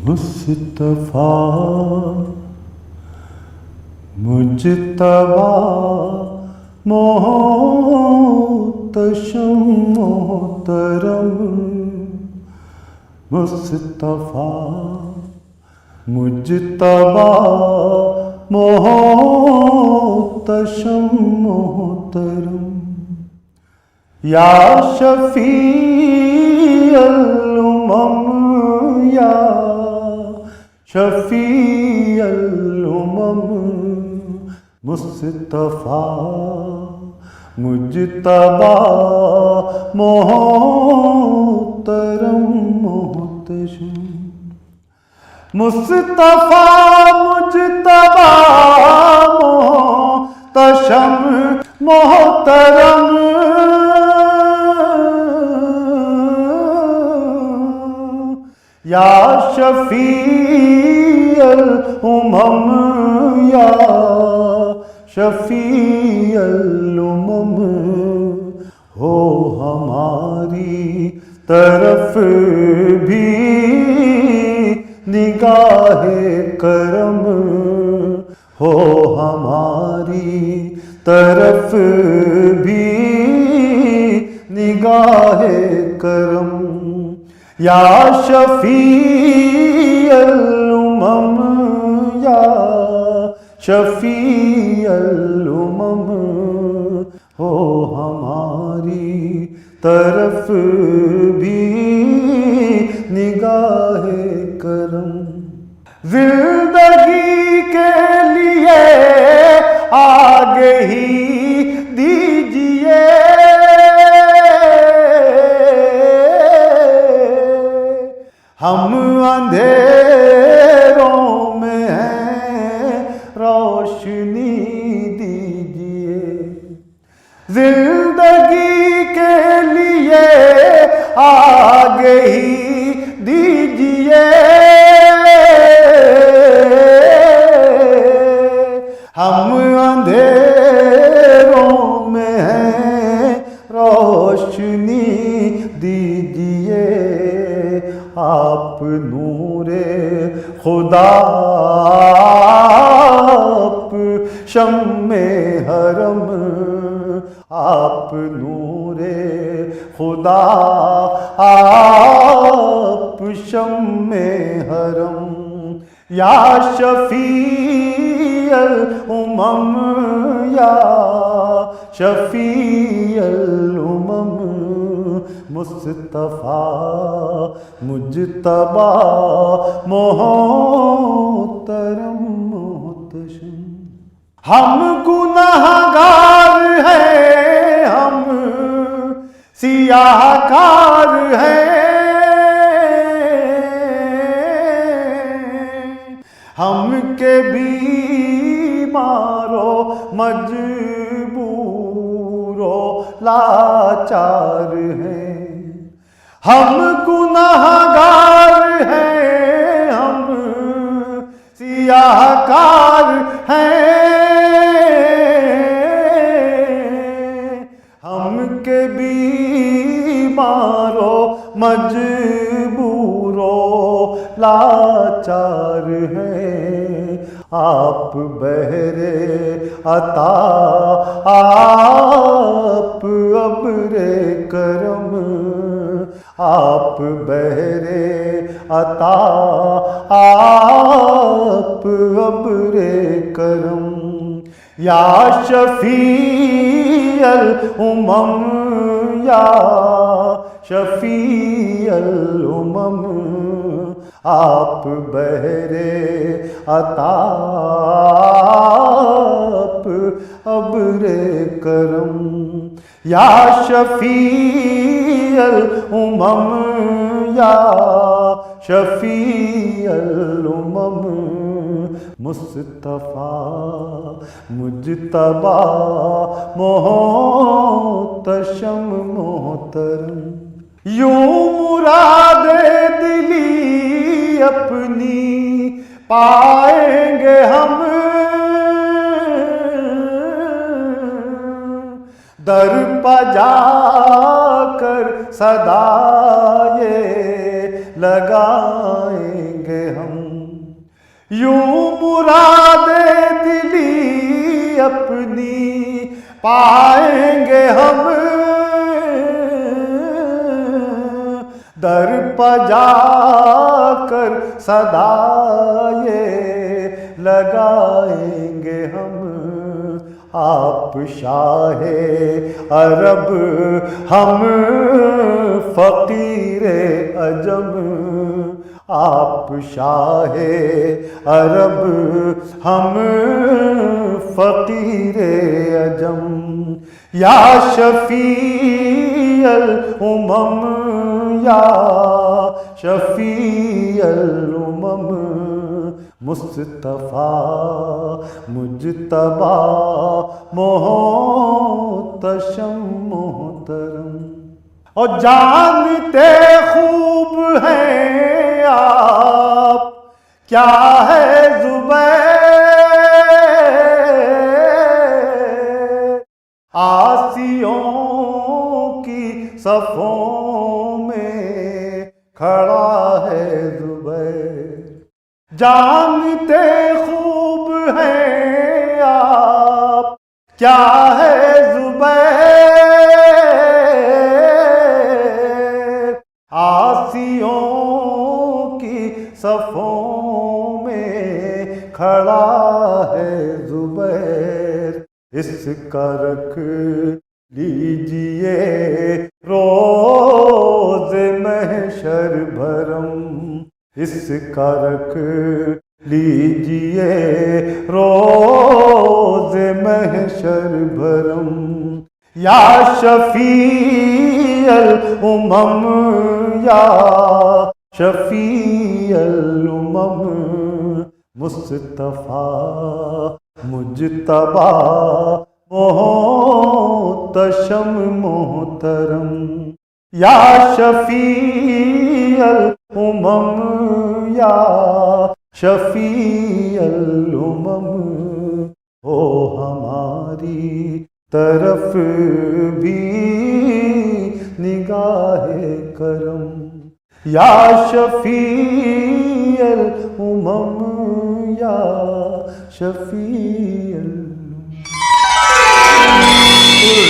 مصطفیٰ مجتبیٰ محتشم محترم، مصطفیٰ مجتبیٰ محتشم محترم، یا شفیع الامم یا شفیع الامم، مصطفیٰ مجتبیٰ محترم محتشم، مصطفیٰ مجتبیٰ محتشم محترم، یا شفیع الامم یا شفیع الامم، ہو ہماری طرف بھی نگاہ کرم، ہو ہماری طرف بھی نگاہ کرم، یا شفیع الامم یا شفیع الامم، ہو ہماری طرف بھی نگاہ کرم، زندگی کے لیے آگے ہی دیجیے، ہم اندھیروں میں ہیں روشنی دیجیے، زندگی کے لیے آگے ہی دیجیے، ہم اندھیروں میں ہیں روشنی دیجیے، آپ نور خدا آپ شمع حرم، آپ نور خدا آپ شمع حرم، یا شفیع الامم یا شفیع الامم، مصطفیٰ مجتبیٰ محترم محتشم، ہم گنہگار ہیں، ہم سیاہ کار ہیں، ہم کے بیمارو مجبورو لاچار ہیں، ہم گنہگار ہیں، ہم سیاہ کار ہیں، ہم کے بیمارو مجبورو لاچار ہیں، آپ بحر عطا آپ ابر کرم، آپ بحر عطا آپ ابر کرم، یا شفیع الامم یا شفیع الامم، آپ بحر عطا آپ ابر کرم، یا شفیع الامم یا شفیع الامم، مصطفیٰ مجتبیٰ محتشم محترم، یوں مراد دلی اپنی پائیں گے ہم، در پہ جا کر صدا یہ لگائیں لگائیں گے ہم، یوں مراد دلی اپنی پائیں گے ہم، در پہ جا کر صدا یہ لگائیں گے ہم، آپ شاہ عرب ہم فقیر عجم، آپ شاہ عرب ہم فقیر عجم، یا شفیع الامم یا شفیع الامم، مصطفیٰ مجتبیٰ محتشم محترم، اور جانتے خوب ہیں آپ کیا ہے زبیر، عاصیوں کی صفوں میں کھڑا ہے زبیر، جانتے خوب ہیں آپ کیا ہے زبیر، عاصیوں کی صفوں میں کھڑا ہے زبیر، اس کا رکھ لیجئے روز محشر بھرم، اس کا رکھ لیجئے روز محشر بھرم، یا شفیع الامم یا شفیع الامم، مصطفیٰ مجتبیٰ محتشم محترم، یا شفیع الامم یا شفیع الامم، ہو ہماری طرف بھی نگاہ کرم، یا شفیع الامم یا شفیع الامم۔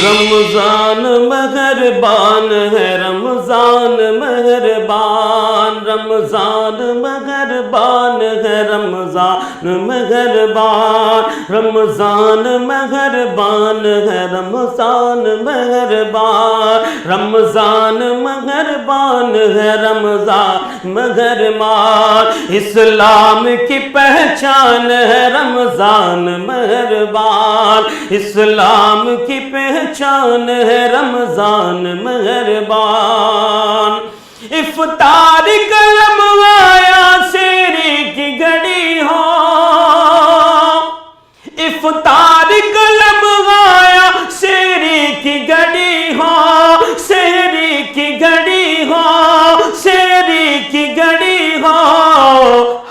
رمضان مہربان ہے رمضان مہربان، رمضان مہربان ہے رمضان مہربان، رمضان مہربان ہے رمضان مہربان، رمضان مہربان ہے رمضان مہربان، اسلام کی پہچان ہے رمضان مہربان، اسلام کی پہچان ہے رمضان مہربان، افطار کا لمحہ آیا سحری کی گھڑی ہو، افطار کا لمحہ آیا سحری کی گھڑی ہو، سحری کی گھڑی ہو، سحری کی گھڑی ہو،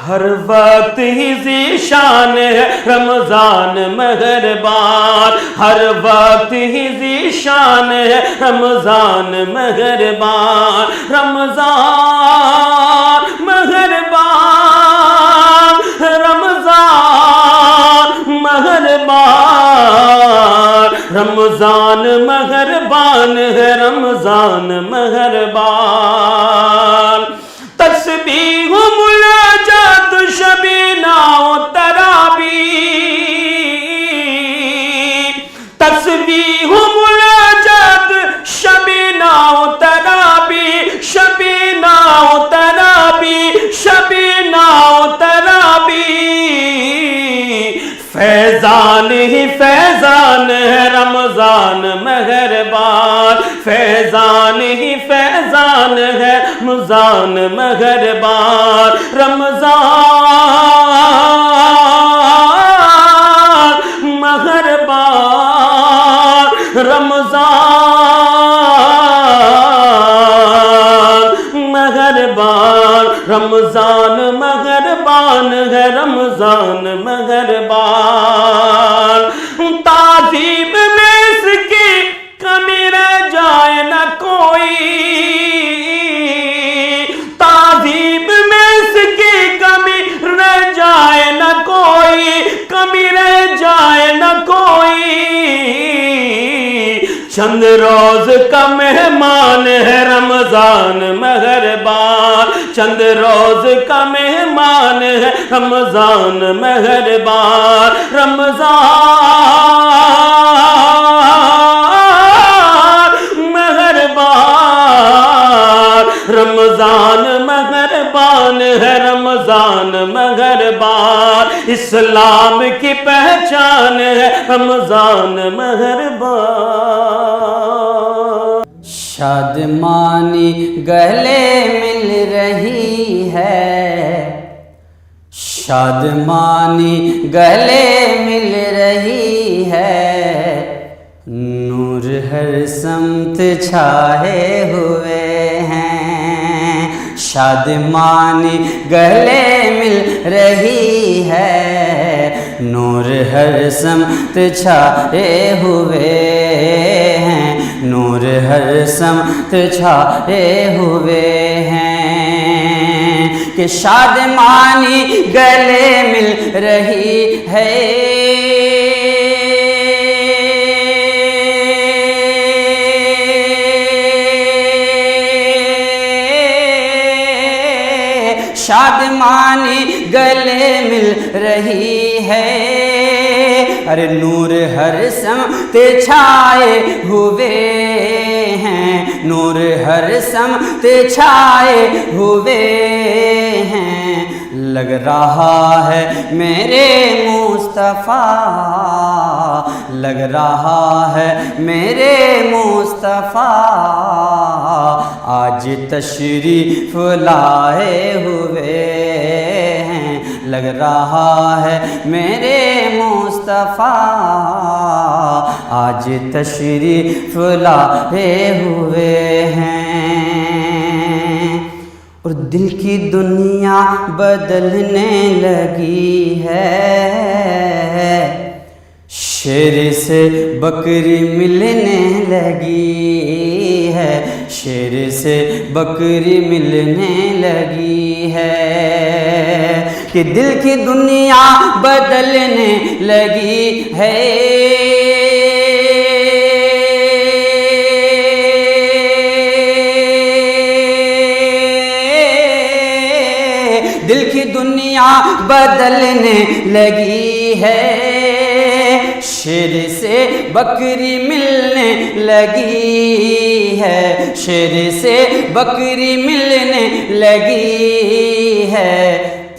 ہر وقت ہی ذیشان ہے رمضان مہربان، ہر وقت ہی ذیشان ہے رمضان مہربان، رمضان مہربان، رمضان مہربان، رمضان مہربان ہے رمضان مہربان، تسبیح مناجات شبینہ و تراویح، تسبیح مناجات شبینہ و تراویح، شبینہ و تراویح، شبینہ و تراویح، فیضان ہی فیضان ہے رمضان مہربان، فیضان ہی فیضان ہے رمضان مہربان، رمضان مہربان، رمضان مہربان، رمضان مہربان ہے رمضان مہربان، تعظیم میں اس کی کمی رہ جائے نہ کوئی، تعظیم چند روز کا مہمان ہے رمضان مہربان، چند روز کا مہمان ہے رمضان مہربان، رمضان مہربان، رمضان مہربان ہے رمضان مہربان، اسلام کی پہچان ہے رمضان مہربان۔ شادمانی گلے مل رہی ہے، شادمانی گلے مل رہی ہے، نور ہر سمت چھائے ہوئے ہیں، شادمانی گلے مل رہی ہے، نور ہر سمت چھائے ہوئے ہیں، نور ہر سمت چھائے ہوئے ہیں، کہ شادمانی گلے مل رہی ہے، شادمانی گلے مل رہی ہے، ارے نور ہر سمت چھائے ہوئے ہیں، نور ہر سمت چھائے ہوئے ہیں، لگ رہا ہے میرے مصطفیٰ، لگ رہا ہے میرے مصطفیٰ، آج تشریف لائے ہوئے ہیں، لگ رہا ہے میرے مصطفیٰ، آج تشریف لائے ہوئے ہیں، اور دل کی دنیا بدلنے لگی ہے، شیر سے بکری ملنے لگی ہے، شیر سے بکری ملنے لگی ہے، کہ دل کی دنیا بدلنے لگی ہے، دل کی دنیا بدلنے لگی ہے، شیر سے بکری ملنے لگی ہے، شیر سے بکری ملنے لگی ہے،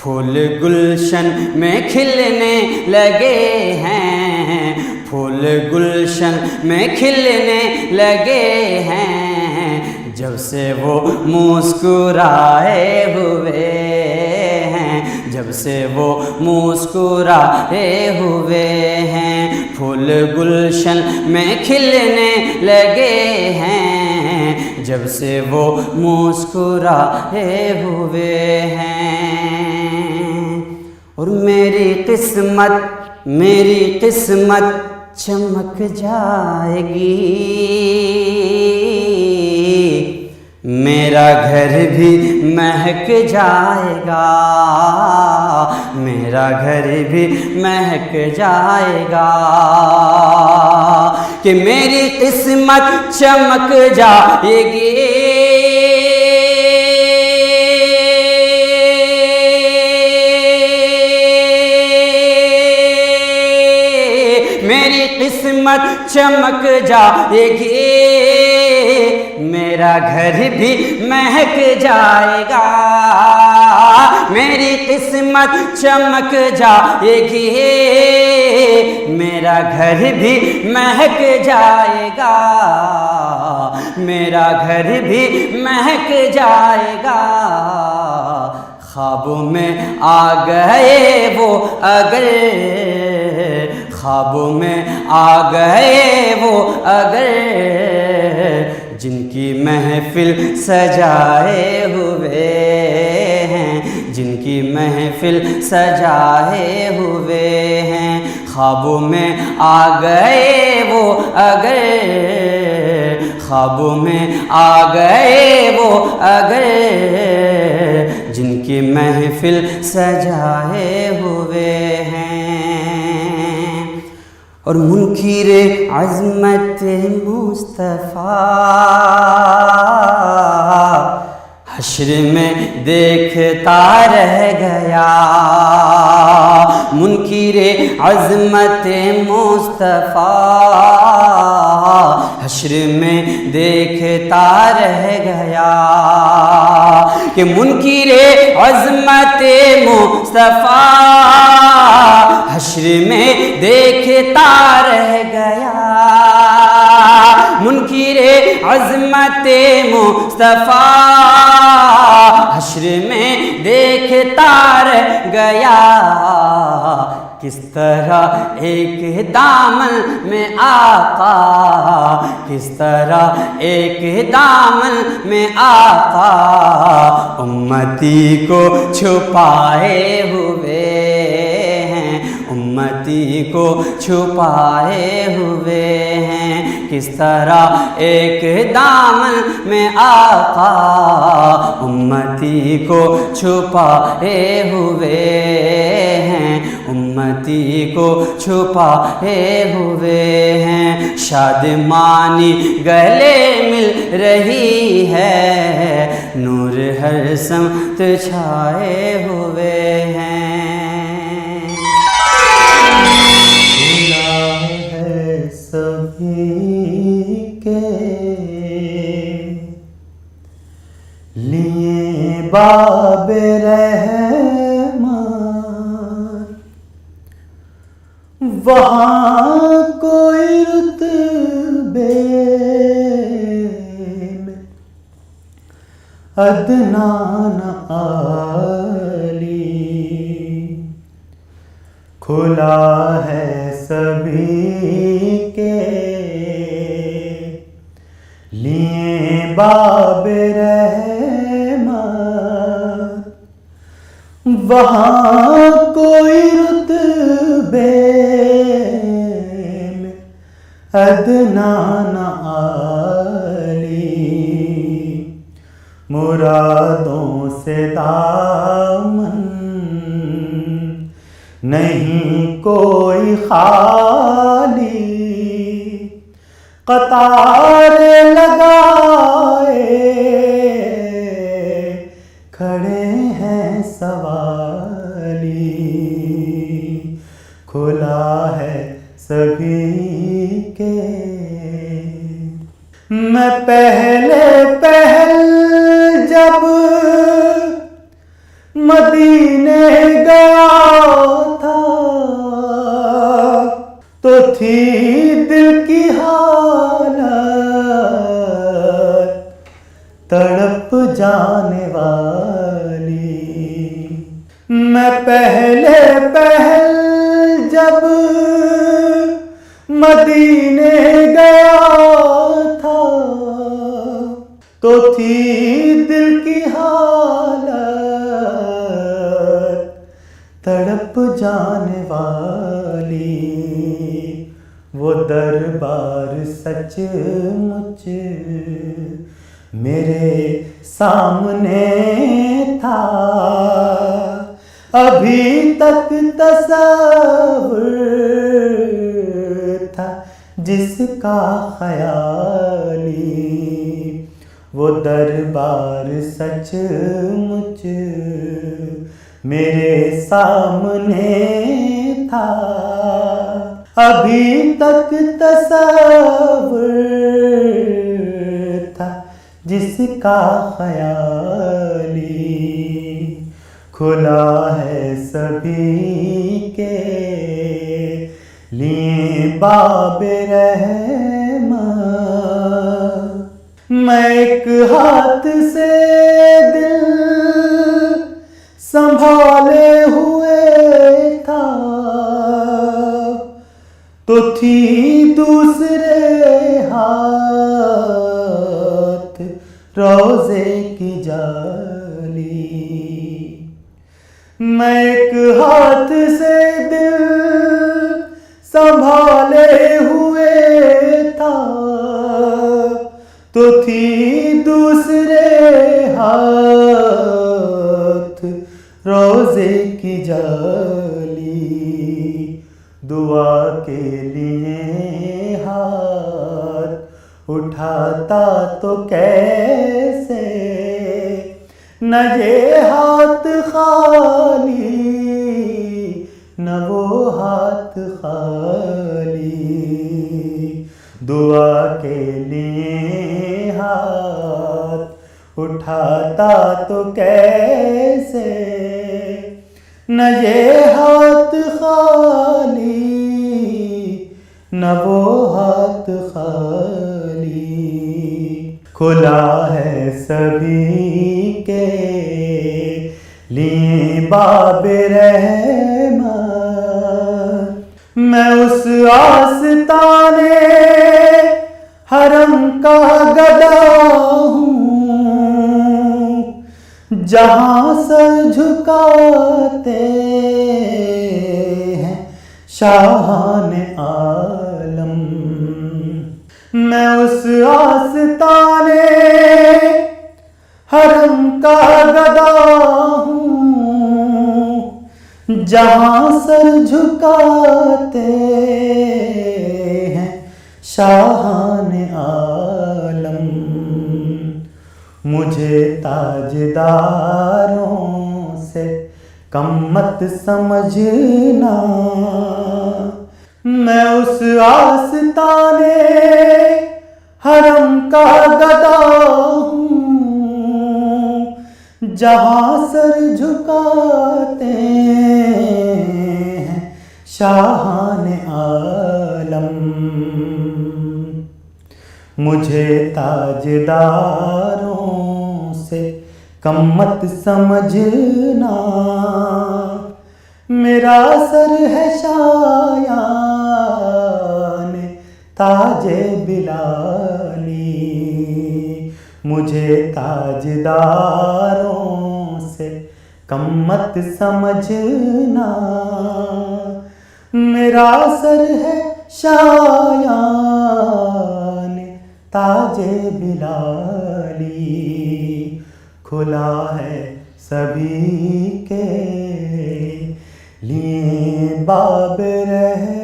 پھول گلشن میں کھلنے لگے ہیں، پھول گلشن میں کھلنے لگے ہیں، جب سے وہ مسکرائے ہوئے ہیں، جب سے وہ مسکرائے ہوئے ہیں، پھول گلشن میں کھلنے لگے ہیں، جب سے وہ مسکرائے ہوئے ہیں، اور میری قسمت چمک جائے گی، میرا گھر بھی مہک جائے گا، میرا گھر بھی مہک جائے گا، کہ میری قسمت چمک جائے گی، میری قسمت چمک جائے گی، میرا گھر بھی مہک جائے گا، میری قسمت چمک جائے گی، میرا گھر بھی مہک جائے گا، میرا گھر بھی مہک جائے گا، خوابوں میں آ گئے وہ اگر، خوابوں میں آ گئے وہ اگر، جن کی محفل سجائے ہوئے ہیں، جن کی محفل سجائے ہوئے ہیں، خوابوں میں آ گئے وہ اگر، خوابوں میں آ گئے وہ اگر، جن کی محفل سجائے ہوئے ہیں، اور منکر عظمت مصطفیٰ حشر میں دیکھتا رہ گیا، منکر عظمت مصطفیٰ حشر میں دیکھتا رہ گیا کہ منکر عظمت مصطفیٰ حشر میں دیکھتا رہ گیا، منکر عظمت مصطفیٰ حشر میں دیکھتا رہ گیا، کس طرح ایک دامن میں آقا، کس طرح ایک دامن میں آقا امتی کو چھپائے ہوئے ہیں، امتی کو چھپائے ہوئے ہیں، کس طرح ایک دامن میں آقا امتی کو چھپائے ہوئے ہیں، امتی کو چھپائے ہوئے ہیں، شادمانی گلے مل رہی ہے، نور ہر سمت چھائے ہوئے ہیں۔ سبھی کے لیے باب رحمت، وہاں کوئی رتبے میں ادنا نہ عالی، کھلا ہے سبھی کے لیے باب رحمت، وہاں کوئی رتبے میں ادنا نہ عالی، مرادوں سے دامن نہیں کوئی خالی، قطار لگائے کھڑے ہیں سوالی، کھلا ہے سبھی کے۔ میں پہلے جب مدینے گیا تھا تو تھی دل کی حالت تڑپ جانے والی، میں پہلے جب مدینے گیا تھا تو تھی دل کی حالت تڑپ جانے والی، وہ دربار سچ مچ میرے سامنے تھا، ابھی تک تصور تھا جس کا خیالی، وہ دربار سچ مچ میرے سامنے تھا، ابھی تک تصور تھا جس کا خیالی، کھلا ہے سبھی کے لیے باب رحمت، میں ایک ہاتھ سے دل سنبھالے ہوئے تھا تو تھی دوسرے ہاتھ روزے کی جالی، میں ایک ہاتھ سے دل سنبھالے ہوئے تھا تو تھی دوسرے ہاتھ روزے کی جالی، دعا کے لیے ہاتھ اٹھاتا تو کیسے، نہ یہ ہاتھ خالی نہ وہ ہاتھ خالی، دعا کے لیے ہاتھ اٹھاتا تو کیسے، نہ یہ ہاتھ خالی نہ وہ ہاتھ خالی، کھلا ہے سبھی کے لیے باب رحمت، میں اس آستانے حرم کا گدا ہوں، جہاں سر جھکاتے ہیں شاہان عالم، میں اس آستانے حرم کا گدا ہوں، جہاں سر جھکاتے ہیں شاہان عالم، مجھے تاجداروں سے کم مت سمجھنا، میں اس آستانے حرم کا گدا ہوں، جہاں سر جھکاتے ہیں شاہان عالم، مجھے تاجداروں سے کم مت سمجھنا، میرا سر ہے شایان تاج بلالی، مجھے تاجداروں سے کم مت سمجھنا، میرا سر ہے شایان تاج بلالی، کھلا ہے سبھی کے لیے باب رحمت۔